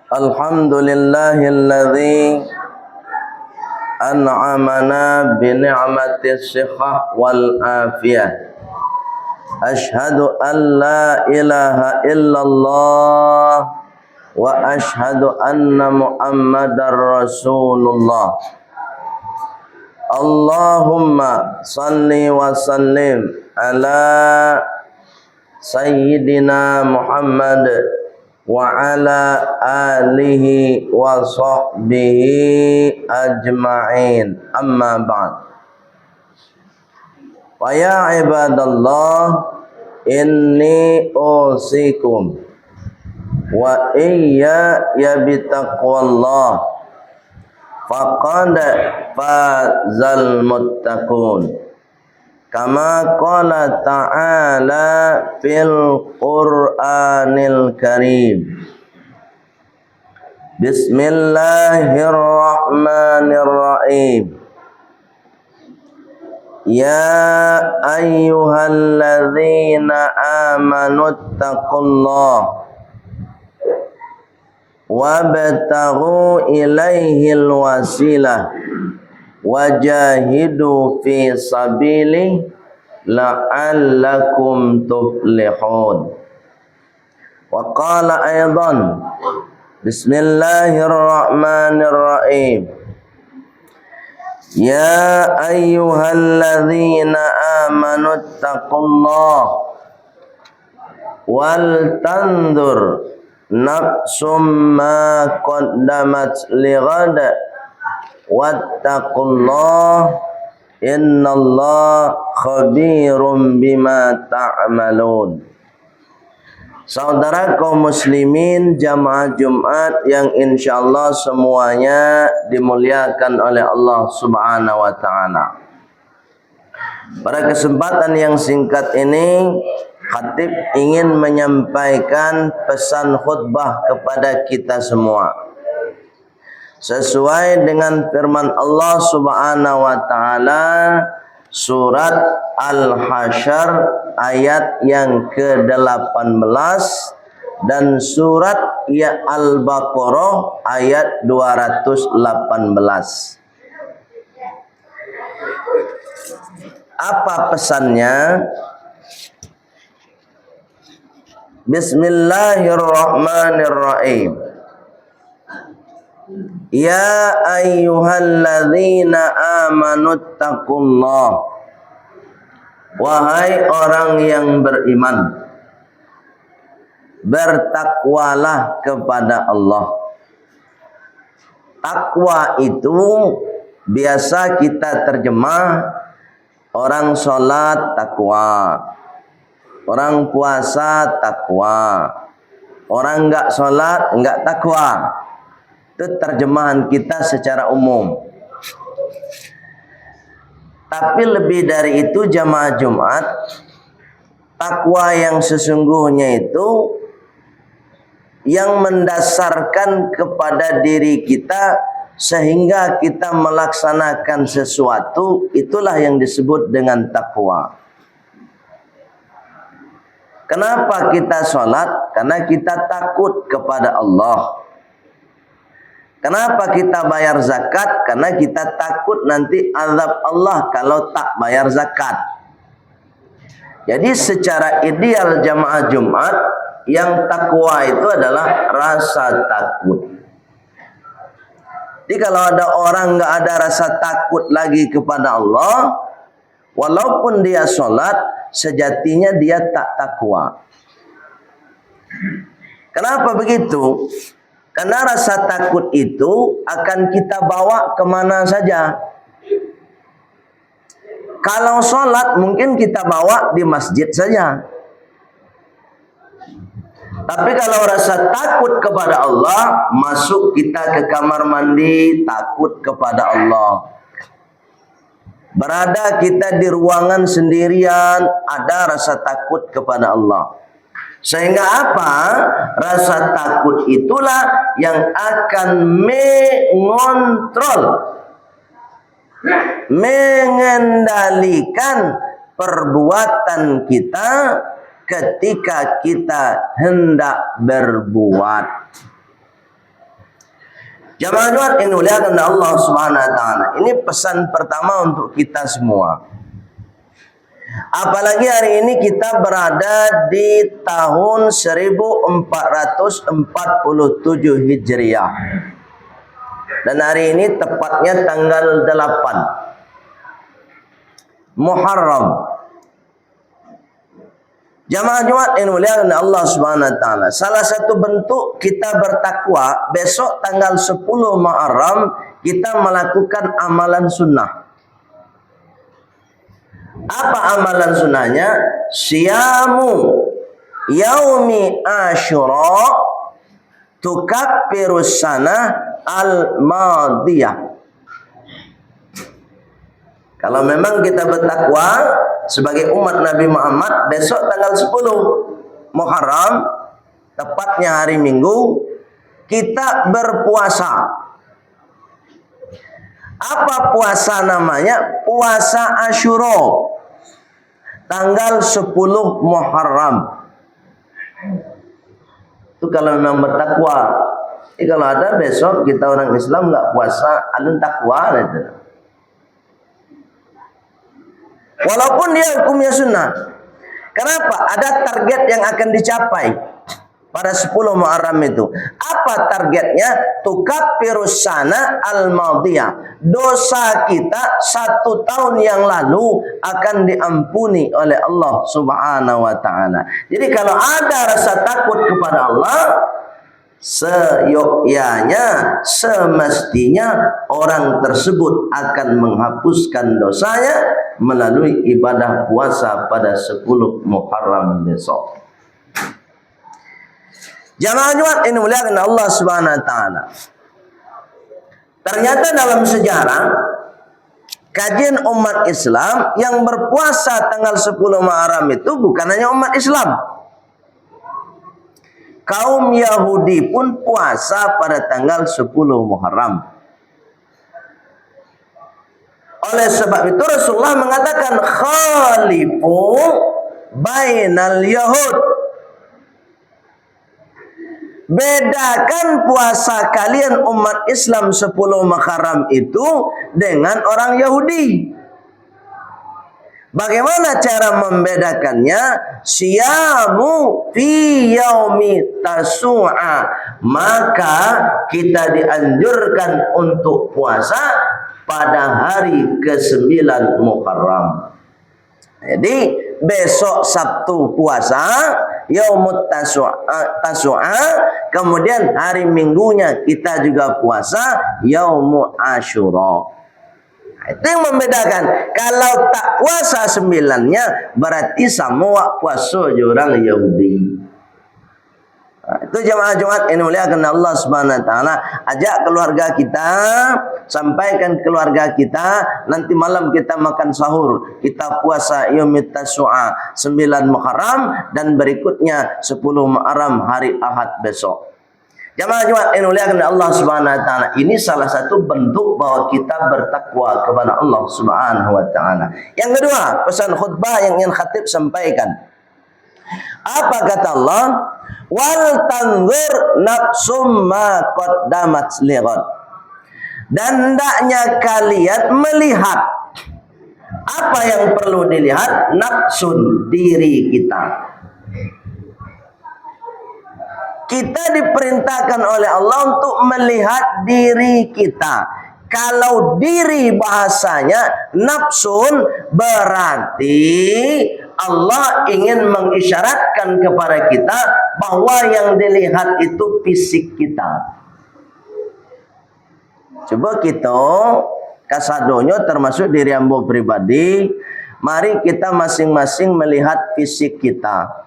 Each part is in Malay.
Alhamdulillahilladzi an'amana bi ni'matis shihah wal afiyah. Ashhadu an la ilaha illallah wa ashhadu anna Muhammadar Rasulullah. Allahumma salli wa sallim ala Sayyidina Muhammad wa ala alihi wa sahbihi ajma'in, amma ba'd. Wa ya ibadallah, inni usikum wa iyya bitaqwallah, faqad fazal muttaqun. Kama qala ta'ala fil Qur'anil Karim. Bismillahirrahmanirrahim. Ya ayyuhalladzina amanu taqullaha wabtaghu ilaihil wasilah wajahidu fi sabili la'allakum tuflihun. Wa qala aidan bismillahirrahmanirrahim. Ya ayyuhalladzina amanu taqullaha wal tanzur nafsum ma qaddamat lighad wattaqullah innallaha khabirum bima ta'malun. Saudara kaum muslimin jamaah Jumat yang insyaallah semuanya dimuliakan oleh Allah Subhanahu wa taala. Pada kesempatan yang singkat ini, khatib ingin menyampaikan pesan khutbah kepada kita semua sesuai dengan firman Allah Subhanahu wa taala surat Al-Hasyr ayat yang ke-18 dan surat Al-Baqarah ayat 218. Apa pesannya? Bismillahirrahmanirrahim. Ya ayyuhalladzina amanu taqullah. Wahai orang yang beriman, bertakwalah kepada Allah. Takwa itu biasa kita terjemah orang sholat takwa, orang puasa takwa, orang enggak sholat enggak takwa. Itu terjemahan kita secara umum. Tapi lebih dari itu jamaah Jumat, takwa yang sesungguhnya itu yang mendasarkan kepada diri kita sehingga kita melaksanakan sesuatu, itulah yang disebut dengan takwa. Kenapa kita sholat? Karena kita takut kepada Allah. Kenapa kita bayar zakat? Karena kita takut nanti azab Allah kalau tak bayar zakat. Jadi secara ideal jamaah Jumat, yang takwa itu adalah rasa takut. Jadi kalau ada orang nggak ada rasa takut lagi kepada Allah, walaupun dia sholat, sejatinya dia tak takwa. Kenapa begitu? Karena rasa takut itu akan kita bawa kemana saja. Kalau sholat mungkin kita bawa di masjid saja. Tapi kalau rasa takut kepada Allah, masuk kita ke kamar mandi, takut kepada Allah. Berada kita di ruangan sendirian, ada rasa takut kepada Allah. Sehingga apa? Rasa takut itulah yang akan mengontrol, mengendalikan perbuatan kita ketika kita hendak berbuat. Jamaah Jumat yang dimuliakan oleh Allah Subhanahu wa taala. Ini pesan pertama untuk kita semua. Apalagi hari ini kita berada di tahun 1447 Hijriah. Dan hari ini tepatnya tanggal 8 Muharram. Jamaah Jumat yang dimuliakan oleh Allah Subhanahu wa taala. Salah satu bentuk kita bertakwa, besok tanggal 10 Muharram kita melakukan amalan sunnah. Apa amalan sunnahnya? Siyamu yaumi Asyura tukaffirus sanah al-madiyah. Kalau memang kita bertakwa sebagai umat Nabi Muhammad, besok tanggal 10 Muharram, tepatnya hari Minggu, kita berpuasa. Apa puasa namanya? Puasa Asyura, tanggal 10 Muharram. Itu kalau memang bertakwa. Kalau ada besok kita orang Islam nggak puasa, alun takwa gitu. Walaupun dia hukumnya sunnah. Kenapa? Ada target yang akan dicapai pada 10 Muharram itu. Apa targetnya? Tukaffirus sana al-madiyah. Dosa kita 1 tahun yang lalu akan diampuni oleh Allah Subhanahu wa taala. Jadi kalau ada rasa takut kepada Allah, seyogyanya, semestinya orang tersebut akan menghapuskan dosanya melalui ibadah puasa pada 10 Muharram besok. Jamaah Jumat ini muliakan Allah Subhanahu wa taala. Ternyata dalam sejarah kajian umat Islam yang berpuasa tanggal 10 Muharram itu bukan hanya umat Islam. Kaum Yahudi pun puasa pada tanggal 10 Muharram. Oleh sebab itu Rasulullah mengatakan khalifu bainal yahud. Bedakan puasa kalian umat Islam 10 Muharram itu dengan orang Yahudi. Bagaimana cara membedakannya? Siyamu fi yaumi tasu'a. Maka kita dianjurkan untuk puasa pada hari ke-9 Muharram. Jadi besok Sabtu puasa, yaumut tasu'a, kemudian hari Minggunya kita juga puasa, yaumu Asyura. Itu yang membedakan. Kalau tak puasa 9-nya berarti semua puasa orang Yahudi. Itu jamaah Jumat ini muliakan Allah Subhanahu wa taala. Ajak keluarga kita, sampaikan keluarga kita, nanti malam kita makan sahur. Kita puasa yaumit tasu'a 9 Muharram dan berikutnya 10 Muharram hari Ahad besok. Jamaah Jumat yang dimuliakan Allah Subhanahu wa taala, ini salah satu bentuk bahwa kita bertakwa kepada Allah Subhanahu wa taala. Yang kedua, pesan khutbah yang ingin khatib sampaikan. Apa kata Allah? Wal tanzur nafsum ma qaddamat lighad. Dan hendaknya kalian melihat apa yang perlu dilihat, nafsun, diri kita. Kita diperintahkan oleh Allah untuk melihat diri kita. Kalau diri bahasanya nafsun, berarti Allah ingin mengisyaratkan kepada kita bahwa yang dilihat itu fisik kita. Coba kita kasadonyo termasuk diri ambo pribadi, mari kita masing-masing melihat fisik kita.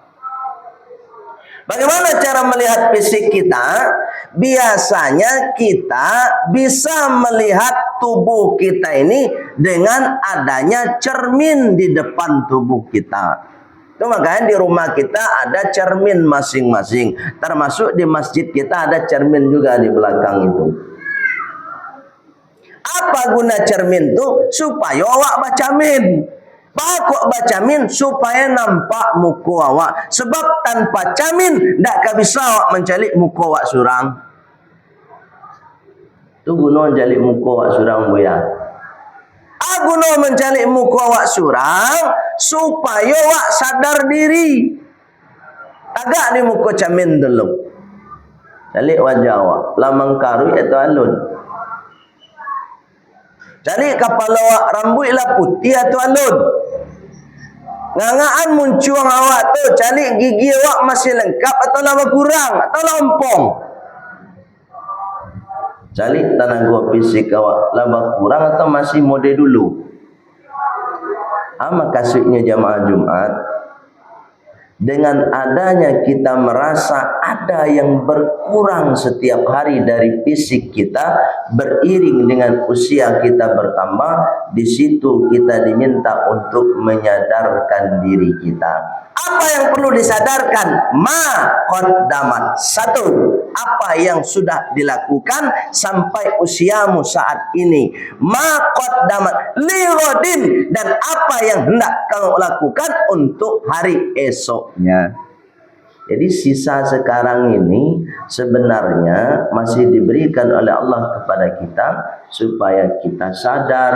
Bagaimana cara melihat fisik kita? Biasanya kita bisa melihat tubuh kita ini dengan adanya cermin di depan tubuh kita. Itu makanya di rumah kita ada cermin masing-masing. Termasuk di masjid kita ada cermin juga di belakang itu. Apa guna cermin itu? Supaya awak baca min. Pakok baca min supaya nampak muka awak. Sebab tanpa camin tak bisa awak mencari muka awak surang. Tu guna jalik muka awak surang boya. Guna mencalik muka awak surang supaya awak sadar diri. Agak ni muka camin dulu. Jalik wajah awak lamang karui atau alun. Jalik kepala awak rambut lah putih atau alun. Ngangaan muncuang awak tu, cari gigi awak masih lengkap atau lama kurang atau lompong. Cari tenaga fisik awak lama kurang atau masih mode dulu. Makasihnya jamaah Jumat, dengan adanya kita merasa ada yang berkurang setiap hari dari fisik kita, beriring dengan usia kita bertambah, di situ kita diminta untuk menyadarkan diri kita. Apa yang perlu disadarkan? Ma qaddamat. Satu, apa yang sudah dilakukan sampai usiamu saat ini. Ma qaddamat li ghadin, dan apa yang hendak kau lakukan untuk hari esoknya. Jadi sisa sekarang ini sebenarnya masih diberikan oleh Allah kepada kita supaya kita sadar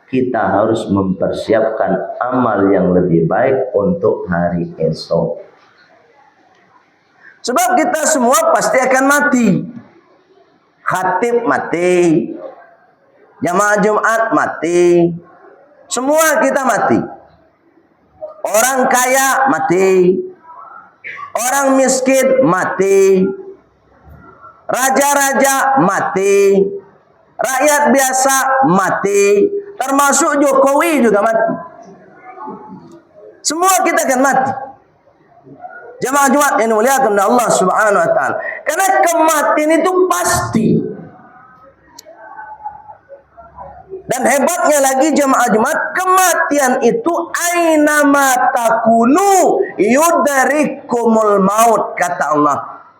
kita harus mempersiapkan amal yang lebih baik untuk hari esok. Sebab kita semua pasti akan mati. Khatib mati, jamaah Jumat mati, semua kita mati. Orang kaya mati, orang miskin mati, raja-raja mati, rakyat biasa mati, termasuk Jokowi juga mati. Semua kita akan mati. Jamaah Jumat yang dimuliakan oleh Allah Subhanahu wa taala. Karena kematian itu pasti. Dan hebatnya lagi jamaah Jumat, kematian itu aina ma takunu yudrikumul maut, kata Allah.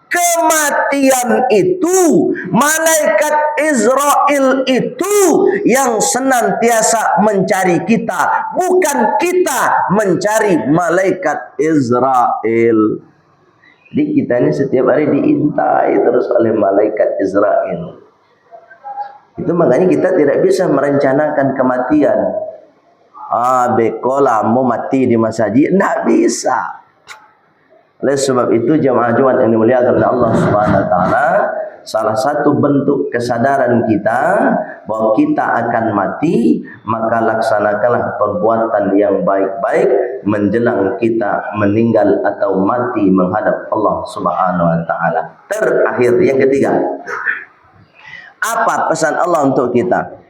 Kematian itu, malaikat Israel itu yang senantiasa mencari kita, bukan kita mencari malaikat Israel. Jadi kita ini setiap hari diintai terus oleh malaikat Israel. Itu makanya kita tidak bisa merencanakan kematian. Bekola mau mati di masjid, tidak bisa. Oleh sebab itu jamaah Jumat yang dimuliakan oleh Allah Subhanahu wa taala, salah satu bentuk kesadaran kita bahwa kita akan mati, maka laksanakanlah perbuatan yang baik-baik menjelang kita meninggal atau mati menghadap Allah Subhanahu wa taala. Terakhir yang ketiga, apa pesan Allah untuk kita?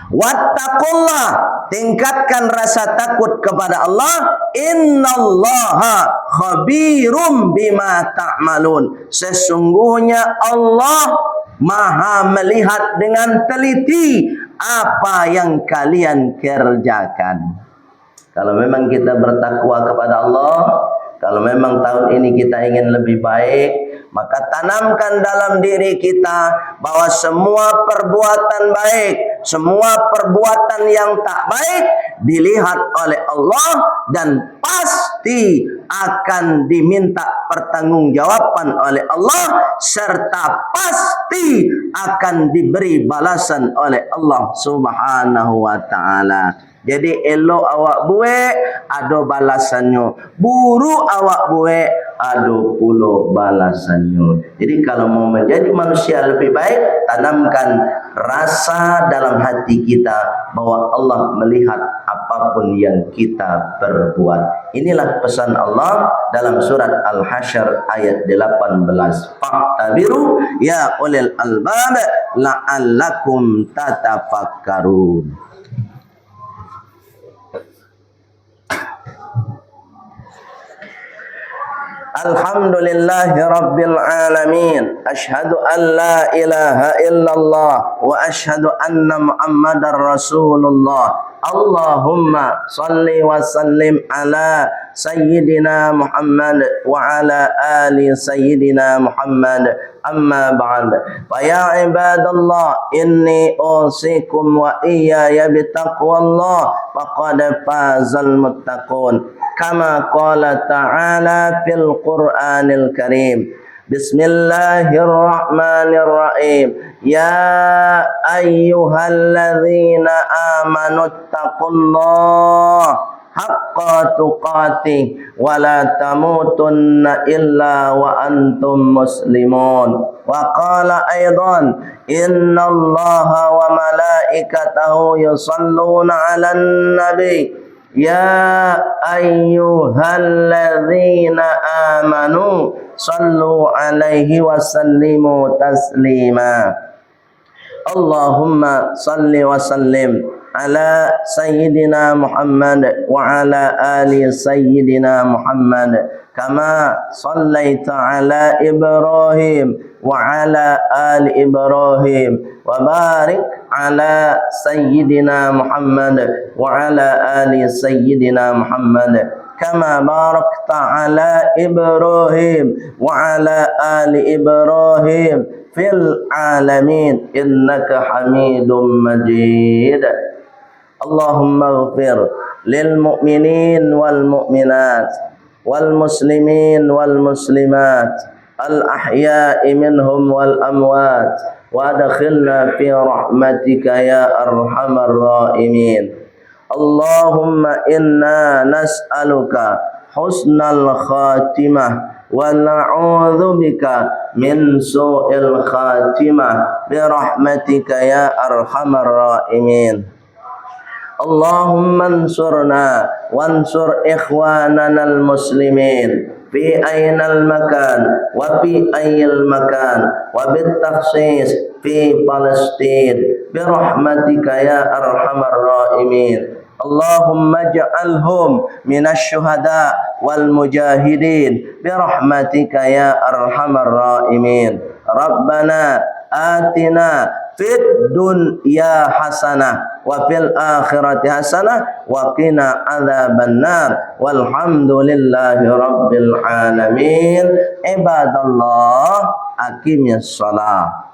Wattaqullah, tingkatkan rasa takut kepada Allah. Innallaha khabirum bima ta'malun. Sesungguhnya Allah Maha melihat dengan teliti apa yang kalian kerjakan. Kalau memang kita bertakwa kepada Allah, kalau memang tahun ini kita ingin lebih baik, maka tanamkan dalam diri kita bahwa semua perbuatan baik, semua perbuatan yang tak baik dilihat oleh Allah dan pasti akan diminta pertanggungjawaban oleh Allah, serta pasti akan diberi balasan oleh Allah Subhanahu wa taala. Jadi elok awak buat, ada balasannya. Buruk awak buat, ada pula balasannya. Jadi kalau mau menjadi manusia lebih baik, tanamkan rasa dalam hati kita bahwa Allah melihat apapun yang kita perbuat. Inilah pesan Allah dalam surat Al-Hasyr ayat 18. Fa'tabiru ya ulil albab la'allakum tatafakkarun. Alhamdulillahi Rabbil Alamin. Ashhadu an la ilaha illallah wa ashhadu anna Muhammadar Rasulullah. Allahumma salli wa sallim ala Sayyidina Muhammad wa ala ali Sayyidina Muhammad. Amma ba'd. Fa ya ibadallah, inni usikum wa iyaya bitaqwallah faqad fazal muttaqun. Kama qala ta'ala fil Qur'anil Karim, Bismillahirrahmanirrahim. Ya ayyuhalladzina amanu taqullaha haqqa tuqatih wa la tamutunna illa wa antum muslimun. Wa qala aidan innallaha wa malaikatahu yusalluna 'alan nabi ya ayyuhalladzina amanu sallu 'alaihi wa sallimu taslima. Allahumma salli wa sallim ala sayyidina Muhammad wa ala ali sayyidina Muhammad kama sallaita ala Ibrahim wa ala ali Ibrahim wa barik ala sayyidina Muhammad wa ala ali sayyidina Muhammad kama barakta ala Ibrahim wa ala ali Ibrahim fil alamin innaka Hamidum Majid. Allahumma ighfir lil mu'minin wal mu'minat wal muslimin wal muslimat al ahya'i minhum wal amwat wa adkhilna fi rahmatika ya arhamar rahimin. Allahumma inna nas'aluka husnal khatimah wa na'udzu bika min su'il khatimah bi rahmatika ya arhamar rahimin. Allahumma ansurna wansur ikhwanana al-muslimin fi aynal makan wa fi ayyil makan wa bit takhsis fi Palestin bi rahmatika ya arhamar rahimin. Allahumma ja'alhum minasy syuhada wal mujahidin bi rahmatika ya arhamar rahimin. Rabbana atina fid dunya hasanah wa fil akhirati hasanah wa qina adzabannar walhamdulillahi rabbil alamin. Ibadallah, aqimis shalah.